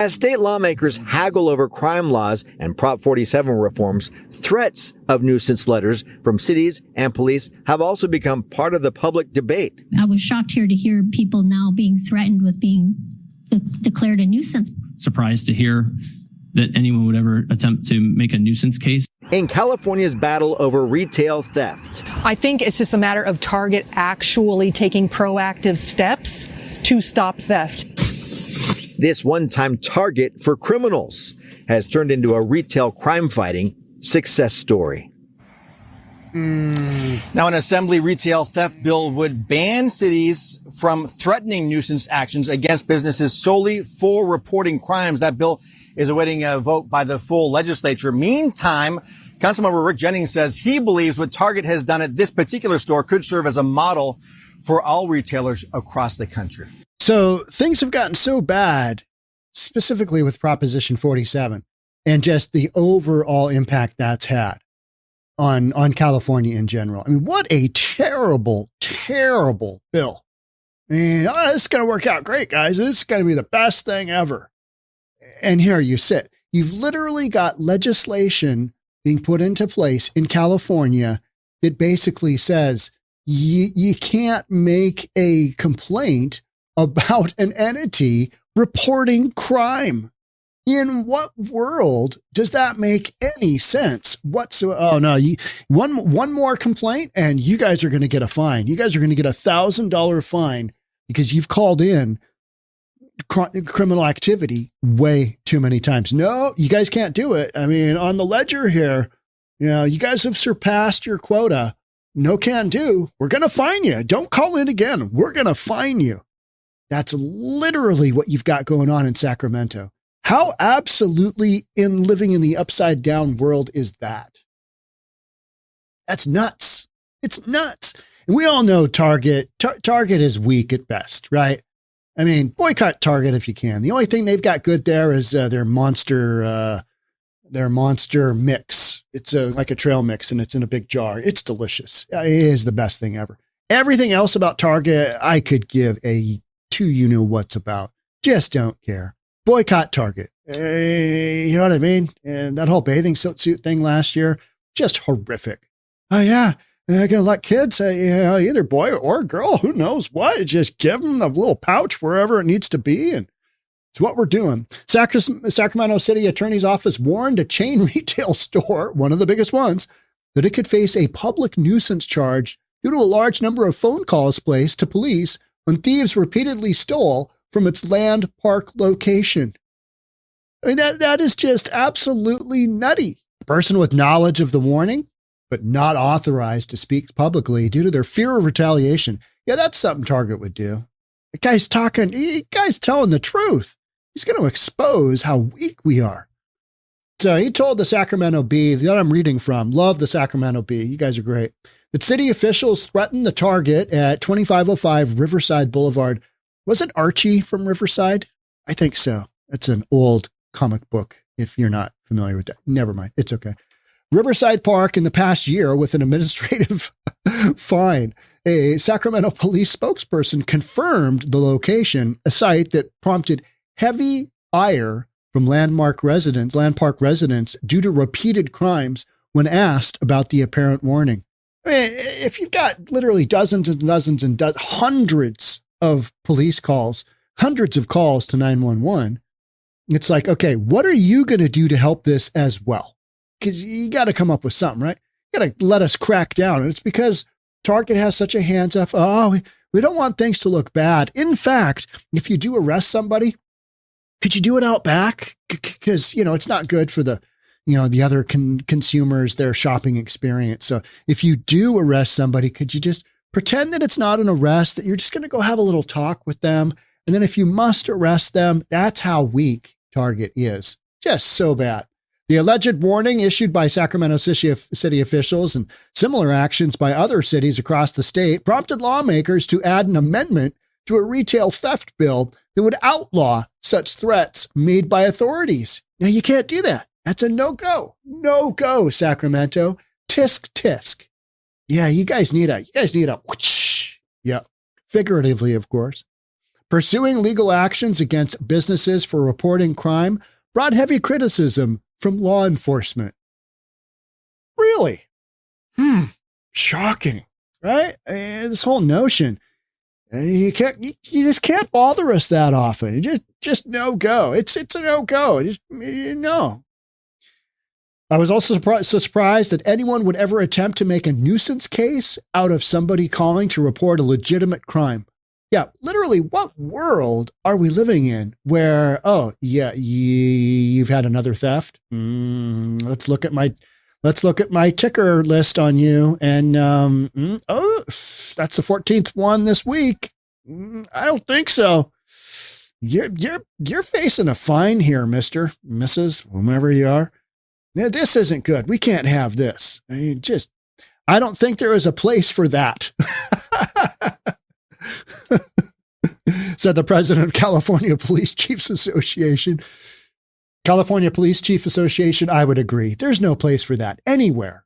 As state lawmakers haggle over crime laws and Prop 47 reforms, threats of nuisance letters from cities and police have also become part of the public debate. I was shocked here to hear people now being threatened with being declared a nuisance. Surprised to hear that anyone would ever attempt to make a nuisance case. In California's battle over retail theft, I think it's just a matter of Target actually taking proactive steps to stop theft. this one-time target for criminals has turned into a retail crime-fighting success story. Now, an assembly retail theft bill would ban cities from threatening nuisance actions against businesses solely for reporting crimes. That bill is awaiting a vote by the full legislature. Meantime, Councilmember Rick Jennings says he believes what Target has done at this particular store could serve as a model for all retailers across the country. So things have gotten so bad, specifically with Proposition 47 and just the overall impact that's had on California in general. I mean, what a terrible, terrible bill. I mean, this is going to work out great, guys. This is going to be the best thing ever. And here you sit. You've literally got legislation being put into place in California that basically says you can't make a complaint about an entity reporting crime. In what world does that make any sense whatsoever? Oh no, one more complaint and you guys are going to get a fine. You guys are going to get $1,000 fine because you've called in criminal activity way too many times. No, you guys can't do it. I mean, on the ledger here, you guys have surpassed your quota. No can do. We're going to fine you. Don't call in again. We're going to fine you. That's literally what you've got going on in Sacramento. How absolutely in living in the upside down world is that? That's nuts. It's nuts. And we all know Target. Target is weak at best, right? I mean, boycott Target if you can. The only thing they've got good there is their monster mix. It's like a trail mix and it's in a big jar. It's delicious. It is the best thing ever. Everything else about Target, I could give a you-know-what's about. Just don't care. Boycott Target. You know what I mean? And that whole bathing suit thing last year, just horrific. Oh yeah, they're going to let kids, either boy or girl, who knows what, just give them a little pouch wherever it needs to be. And it's what we're doing. Sacramento City Attorney's Office warned a chain retail store, one of the biggest ones, that it could face a public nuisance charge due to a large number of phone calls placed to police when thieves repeatedly stole from its Land Park location. I mean, that is just absolutely nutty. A person with knowledge of the warning, but not authorized to speak publicly due to their fear of retaliation. Yeah, that's something Target would do. The guy's telling the truth. He's going to expose how weak we are. So he told the Sacramento Bee that I'm reading from. Love the Sacramento Bee. You guys are great. That city officials threatened the Target at 2505 Riverside Boulevard. Wasn't Archie from Riverside? I think so. That's an old comic book if you're not familiar with that. Never mind. It's okay. Riverside Park in the past year with an administrative fine. A Sacramento police spokesperson confirmed the location, a site that prompted heavy ire from Land Park residents due to repeated crimes when asked about the apparent warning. I mean, if you've got literally dozens and dozens and hundreds of police calls, hundreds of calls to 911, it's like, okay, what are you going to do to help this as well? Because you got to come up with something, right? You got to let us crack down. And it's because Target has such a hands off. Oh, we don't want things to look bad. In fact, if you do arrest somebody, could you do it out back? Because, it's not good for the other consumers, their shopping experience. So if you do arrest somebody, could you just pretend that it's not an arrest, that you're just going to go have a little talk with them? And then if you must arrest them, that's how weak Target is. Just so bad. The alleged warning issued by Sacramento city officials and similar actions by other cities across the state prompted lawmakers to add an amendment to a retail theft bill that would outlaw such threats made by authorities. Now, you can't do that. That's a no-go. No-go, Sacramento. Tisk, tisk. Yeah, you guys need a whoosh. Yeah, figuratively, of course. Pursuing legal actions against businesses for reporting crime brought heavy criticism from law enforcement. Really? Shocking, right? This whole notion. You just can't bother us that often. Just no go. It's a no go. Just no. I was also surprised that anyone would ever attempt to make a nuisance case out of somebody calling to report a legitimate crime. Yeah, literally, what world are we living in where, oh, yeah, you've had another theft? Let's look at my ticker list on you. And, oh, that's the 14th one this week. I don't think so. You're facing a fine here, Mr., Mrs., whomever you are. This isn't good. We can't have this. I don't think there is a place for that. Said the president of California Police Chiefs Association. California Police Chief Association, I would agree. There's no place for that anywhere.